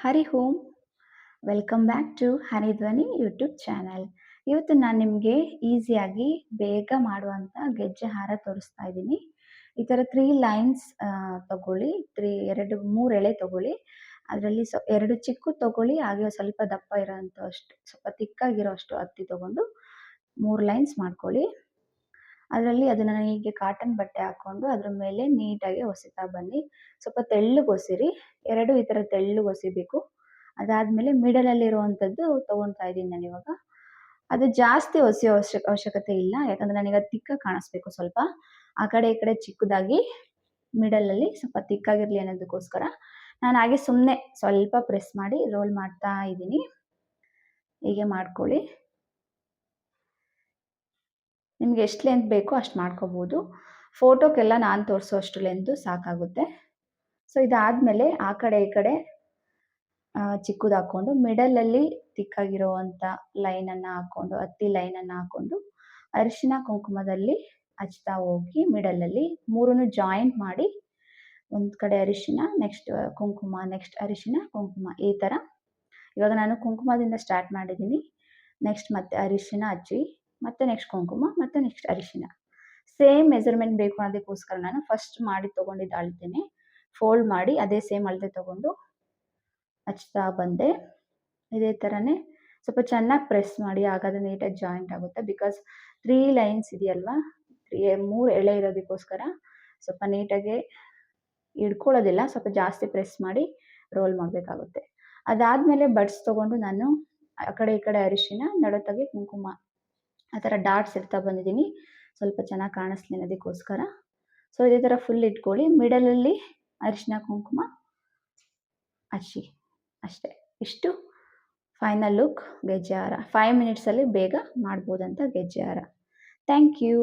Hari Om! Welcome back to Hanidhwani YouTube channel. ಇವತ್ತು ನಾನು ನಿಮಗೆ ಈಸಿಯಾಗಿ ಬೇಗ ಮಾಡುವಂಥ ಗೆಜ್ಜೆ ಹಾರ ತೋರಿಸ್ತಾ ಇದ್ದೀನಿ. ಈ ಥರ 3 ಲೈನ್ಸ್ ತಗೊಳ್ಳಿ. 3 ಎಳೆ ತಗೊಳ್ಳಿ. ಅದರಲ್ಲಿ 2 ಚಿಕ್ಕದು ತಗೊಳ್ಳಿ, ಹಾಗೆ ಸ್ವಲ್ಪ ದಪ್ಪ ಇರೋಂಥಷ್ಟು ಸ್ವಲ್ಪ ತಿಕ್ಕಾಗಿರೋಷ್ಟು ಹತ್ತಿ ತಗೊಂಡು 3 ಲೈನ್ಸ್ ಮಾಡ್ಕೊಳ್ಳಿ. ಅದರಲ್ಲಿ ಅದನ್ನು ಹೀಗೆ ಕಾಟನ್ ಬಟ್ಟೆ ಹಾಕ್ಕೊಂಡು ಅದ್ರ ಮೇಲೆ ನೀಟಾಗಿ ಹೊಸಿತಾ ಬನ್ನಿ. ಸ್ವಲ್ಪ ತೆಳ್ಳಗೆ ಹೊಸಿರಿ. 2 ಈ ಥರ ತೆಳ್ಳಗೆ ಹೊಸಿಬೇಕು. ಅದಾದಮೇಲೆ ಮಿಡಲಲ್ಲಿರುವಂಥದ್ದು ತೊಗೊಳ್ತಾ ಇದ್ದೀನಿ ನಾನಿವಾಗ. ಅದು ಜಾಸ್ತಿ ಹೊಸಿಯೋ ಅವಶ್ಯಕತೆ ಇಲ್ಲ, ಯಾಕಂದರೆ ನನಗೆ ಅದು ತಿಕ್ಕಾಗಿ ಕಾಣಿಸ್ಬೇಕು ಸ್ವಲ್ಪ. ಆ ಕಡೆ ಈ ಕಡೆ ಚಿಕ್ಕದಾಗಿ ಮಿಡಲಲ್ಲಿ ಸ್ವಲ್ಪ ತಿಕ್ಕಾಗಿರಲಿ ಅನ್ನೋದಕ್ಕೋಸ್ಕರ ನಾನು ಹಾಗೆ ಸುಮ್ಮನೆ ಸ್ವಲ್ಪ ಪ್ರೆಸ್ ಮಾಡಿ ರೋಲ್ ಮಾಡ್ತಾ ಇದ್ದೀನಿ. ಹೀಗೆ ಮಾಡ್ಕೊಳ್ಳಿ. ನಿಮ್ಗೆ ಎಷ್ಟು ಲೆಂತ್ ಬೇಕೋ ಅಷ್ಟು ಮಾಡ್ಕೋಬೋದು. ಫೋಟೋಕ್ಕೆಲ್ಲ ನಾನು ತೋರಿಸೋ ಅಷ್ಟು ಲೆಂತು ಸಾಕಾಗುತ್ತೆ. ಸೊ ಇದಾದಮೇಲೆ ಆ ಕಡೆ ಈ ಕಡೆ ಚಿಕ್ಕದು ಹಾಕ್ಕೊಂಡು ಮಿಡಲಲ್ಲಿ ತಿಕ್ಕಾಗಿರೋವಂಥ ಲೈನನ್ನು ಹಾಕ್ಕೊಂಡು, ಹತ್ತಿ ಲೈನನ್ನು ಹಾಕ್ಕೊಂಡು ಅರಿಶಿನ ಕುಂಕುಮದಲ್ಲಿ ಹಚ್ತಾ ಹೋಗಿ ಮಿಡಲಲ್ಲಿ 3 ಜಾಯಿಂಟ್ ಮಾಡಿ, ಒಂದು ಕಡೆ ಅರಿಶಿನ, ನೆಕ್ಸ್ಟ್ ಕುಂಕುಮ, ನೆಕ್ಸ್ಟ್ ಅರಿಶಿನ ಕುಂಕುಮ, ಈ ಥರ. ಇವಾಗ ನಾನು ಕುಂಕುಮದಿಂದ ಸ್ಟಾರ್ಟ್ ಮಾಡಿದ್ದೀನಿ. ನೆಕ್ಸ್ಟ್ ಮತ್ತೆ ಅರಿಶಿನ ಹಚ್ಚಿ, ಮತ್ತೆ ನೆಕ್ಸ್ಟ್ ಕುಂಕುಮ, ಮತ್ತೆ ನೆಕ್ಸ್ಟ್ ಅರಿಶಿನ. ಸೇಮ್ ಮೆಜರ್ಮೆಂಟ್ ಬೇಕು ಅನ್ನೋದಕ್ಕೋಸ್ಕರ ನಾನು ಫಸ್ಟ್ ಮಾಡಿ ತೊಗೊಂಡಿದ್ದು ಅಳತೆನೆ ಫೋಲ್ಡ್ ಮಾಡಿ ಅದೇ ಸೇಮ್ ಅಳತೆ ತೊಗೊಂಡು ಹಚ್ತಾ ಬಂದೆ. ಇದೇ ಥರನೇ ಸ್ವಲ್ಪ ಚೆನ್ನಾಗಿ ಪ್ರೆಸ್ ಮಾಡಿ, ಹಾಗಾದರೆ ನೀಟಾಗಿ ಜಾಯಿಂಟ್ ಆಗುತ್ತೆ. ಬಿಕಾಸ್ 3 ಲೈನ್ಸ್ ಇದೆಯಲ್ವಾ, 3 ಎಳೆ ಇರೋದಕ್ಕೋಸ್ಕರ ಸ್ವಲ್ಪ ನೀಟಾಗಿ ಹಿಡ್ಕೊಳ್ಳೋದಿಲ್ಲ, ಸ್ವಲ್ಪ ಜಾಸ್ತಿ ಪ್ರೆಸ್ ಮಾಡಿ ರೋಲ್ ಮಾಡಬೇಕಾಗುತ್ತೆ. ಅದಾದಮೇಲೆ ಬಡ್ಸ್ ತೊಗೊಂಡು ನಾನು ಆ ಕಡೆ ಈ ಕಡೆ ಅರಿಶಿನ, ನಡುತ್ತಾಗಿ ಕುಂಕುಮ, ಆ ಥರ ಡಾಟ್ಸ್ ಇಡ್ತಾ ಬಂದಿದ್ದೀನಿ, ಸ್ವಲ್ಪ ಚೆನ್ನಾಗಿ ಕಾಣಿಸ್ಲಿ ಅನ್ನೋದಕ್ಕೋಸ್ಕರ. ಸೊ ಇದೇ ಥರ ಫುಲ್ ಇಟ್ಕೊಳ್ಳಿ. ಮಿಡಲಲ್ಲಿ ಅರಿಶಿನ ಕುಂಕುಮ ಹಚ್ಚಿ, ಅಷ್ಟೇ. ಇಷ್ಟು ಫೈನಲ್ ಲುಕ್ ಗೆಜ್ಜೆ ಹಾರ. 5 ಮಿನಿಟ್ಸಲ್ಲಿ ಬೇಗ ಮಾಡ್ಬೋದಂತ ಗೆಜ್ಜೆ ಹಾರ. Thank you.